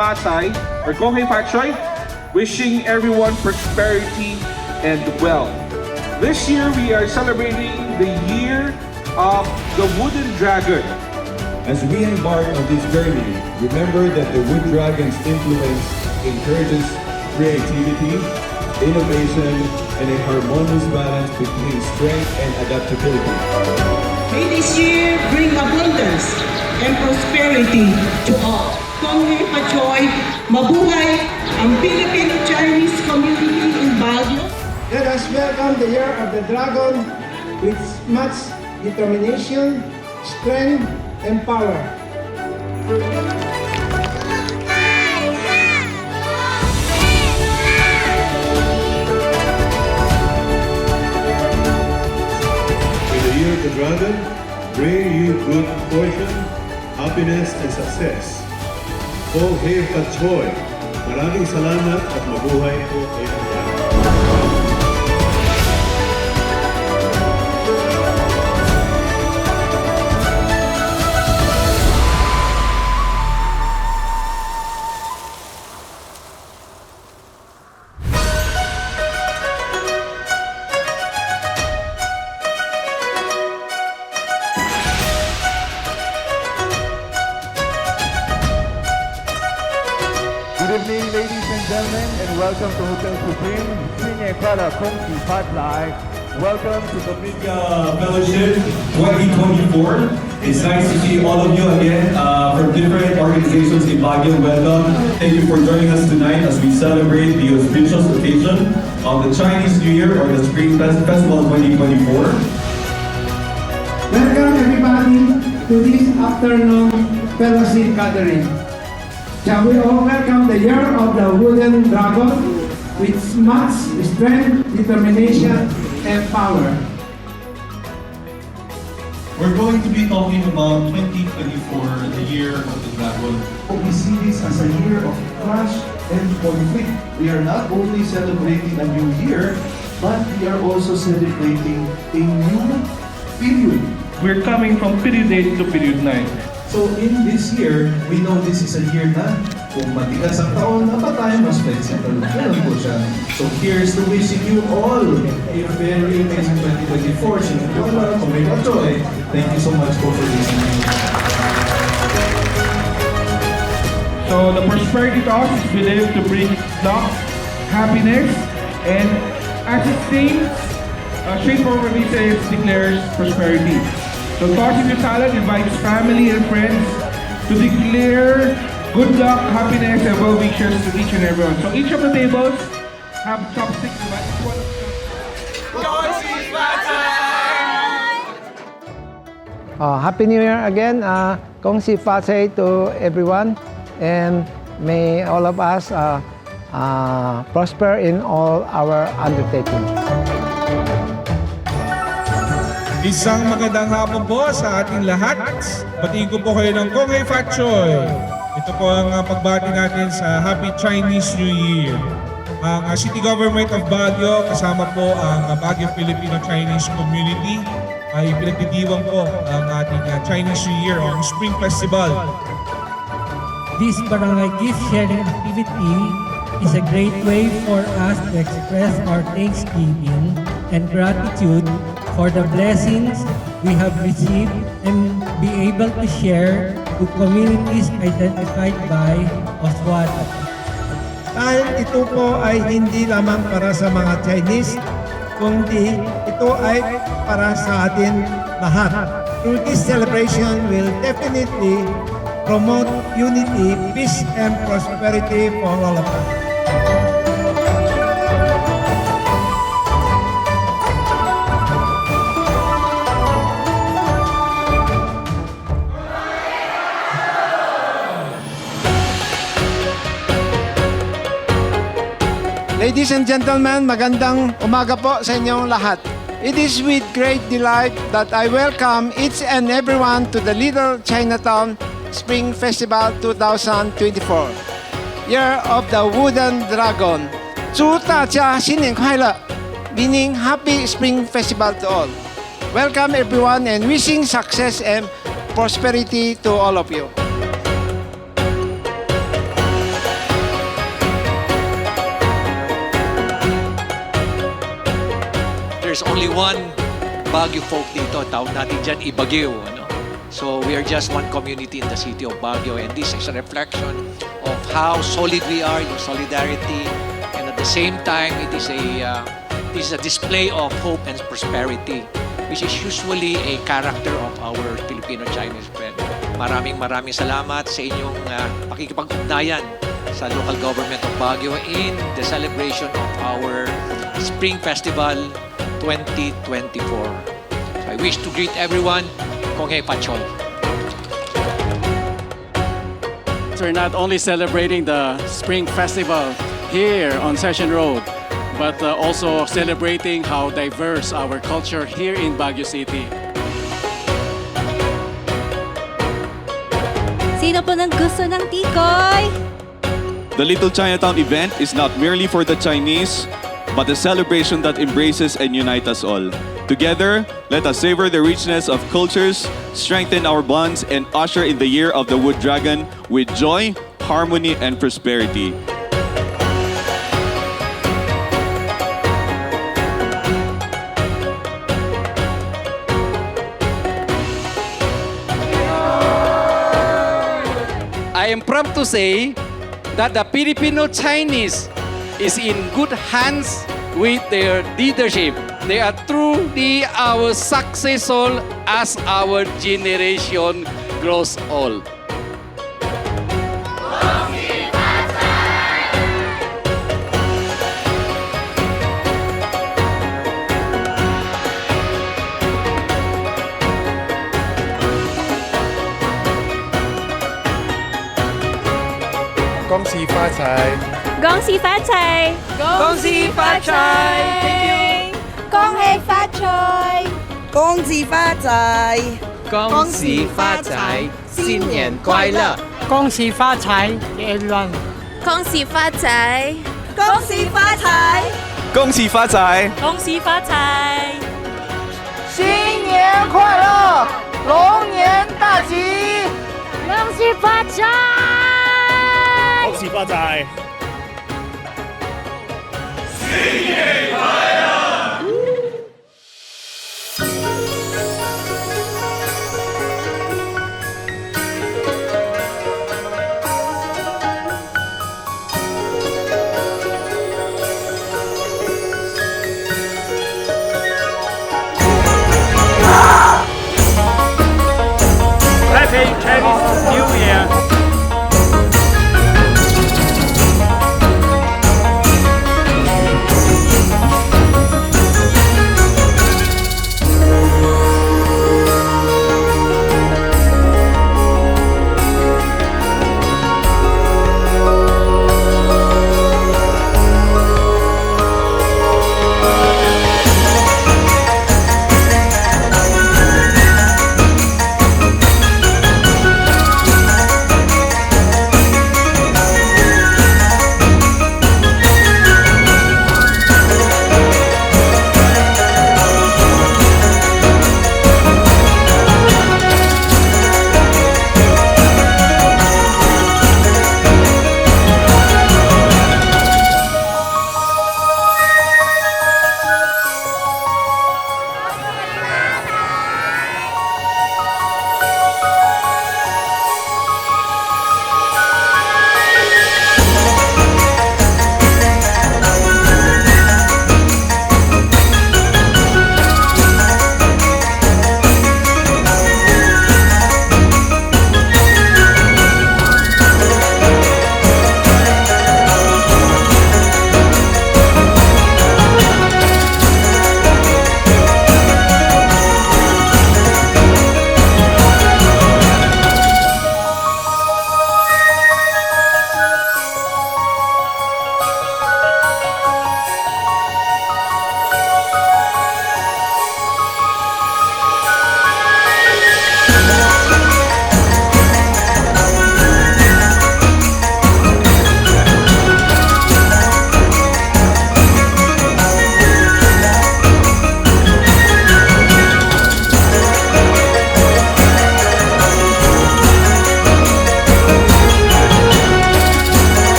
Fasay, or Konghay Fatchoy, wishing everyone prosperity and wealth. This year, we are celebrating the year of the Wooden Dragon. As we embark on this journey, remember that the Wood Dragon's influence encourages creativity, innovation, and a harmonious balance between strength and adaptability. May this year bring abundance and prosperity to all. Konghay Fatchoy, mabuhay ang Filipino-Chinese community in Baguio. Let us welcome the Year of the Dragon with much determination, strength, and power. May the Year of the Dragon bring you good fortune, happiness, and success. Konghay Fatchoy, maraming salamat at mabuhay po kayo. Good evening, ladies and gentlemen, and welcome to Hotel Supreme. Senior Kara Kongsi Patlai. Welcome to the Media Fellowship 2024. It's nice to see all of you again from different organizations in Baguio. Welcome. Thank you for joining us tonight as we celebrate the auspicious occasion of the Chinese New Year or the Spring Festival 2024. Welcome everybody to this afternoon fellowship gathering. Shall we all welcome the Year of the Wooden Dragon with much strength, determination, and power. We're going to be talking about 2024, the Year of the Dragon. We see this as a year of clash and conflict. We are not only celebrating a new year, but we are also celebrating a new period. We're coming from period 8 to period 9. So in this year, we know this is a year na kung matigas ang taon, dapat tayo mas flexible. Ganun po siya. So here's to wishing you all a very amazing 2024. Sinagwala, Konghay Fatchoy. Thank you so much for listening. So the prosperity toss is believed to bring luck, happiness, and as its name straightforwardly says, declares prosperity. So Tossing the Salad invites family and friends to declare good luck, happiness, and well wishes to each and everyone. So each of the tables have chopsticks. Happy New Year again. Kongsi Fatchoy to everyone. And may all of us prosper in all our undertakings. Isang magandang hapon po sa ating lahat. Batiin ko po kayo ng Konghay Fatchoy. Ito po ang pagbati natin sa Happy Chinese New Year. Ang City Government of Baguio, kasama po ang Baguio Filipino-Chinese Community, ay pinagdidiwang po ang ating Chinese New Year o ang Spring Festival. This barangay gift sharing activity is a great way for us to express our thanksgiving and gratitude for the blessings we have received and be able to share to communities identified by Oswald. Dahil ito po ay hindi lamang para sa mga Chinese, kundi ito ay para sa atin lahat. Through this celebration will definitely promote unity, peace, and prosperity for all of us. Ladies and gentlemen, magandang umaga po sa inyong lahat. It is with great delight that I welcome each and everyone to the Little Chinatown Spring Festival 2024, Year of the Wooden Dragon. 祝大家新年快乐, meaning Happy Spring Festival to all. Welcome everyone and wishing success and prosperity to all of you. there's only one Baguio folk dito. Tawag natin dyan, Ibagyo. Ano? So we are just one community in the city of Baguio, and this is a reflection of how solid we are, yung solidarity, and at the same time, this is a display of hope and prosperity, which is usually a character of our Filipino-Chinese friend. Maraming salamat sa inyong pakikipag-ugnayan sa local government of Baguio in the celebration of our Spring Festival 2024. So I wish to greet everyone. Kong Hei Pachoy. We're not only celebrating the Spring Festival here on Session Road, but also celebrating how diverse our culture here in Baguio City. Sino po nang gusto ng tikoy? The Little Chinatown event is not merely for the Chinese, but a celebration that embraces and unites us all. Together, let us savor the richness of cultures, strengthen our bonds, and usher in the year of the Wood Dragon with joy, harmony, and prosperity. I am proud to say that the Filipino-Chinese is in good hands with their leadership. They are truly our successor as our generation grows old. Gong xi fa cai. Gong xi fa cai! Gong xi fa cai! Thank you! Gong hei fa choy! Gong xi fa cai! 恭喜发财，新年快乐！恭喜发财 everyone. 恭喜发财！恭喜发财！恭喜发财！恭喜发财！新年快乐，龙年大吉！恭喜发财！恭喜发财！Happy Chinese New Year!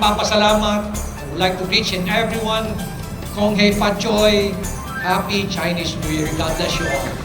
nagpapasalamat. I would like to greet and everyone. Kong Hei Fat Choi. Happy Chinese New Year. God bless you all.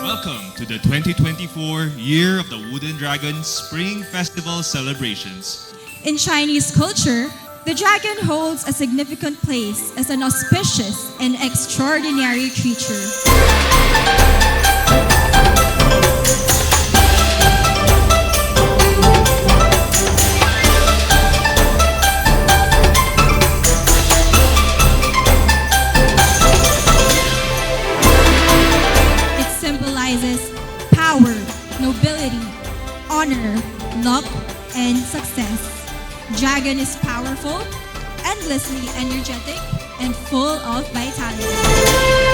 Welcome to the 2024 Year of the Wooden Dragon Spring Festival celebrations. In Chinese culture, the dragon holds a significant place as an auspicious and extraordinary creature. It symbolizes power, nobility, honor, luck, and success. Dragon is powerful, endlessly energetic, and full of vitality.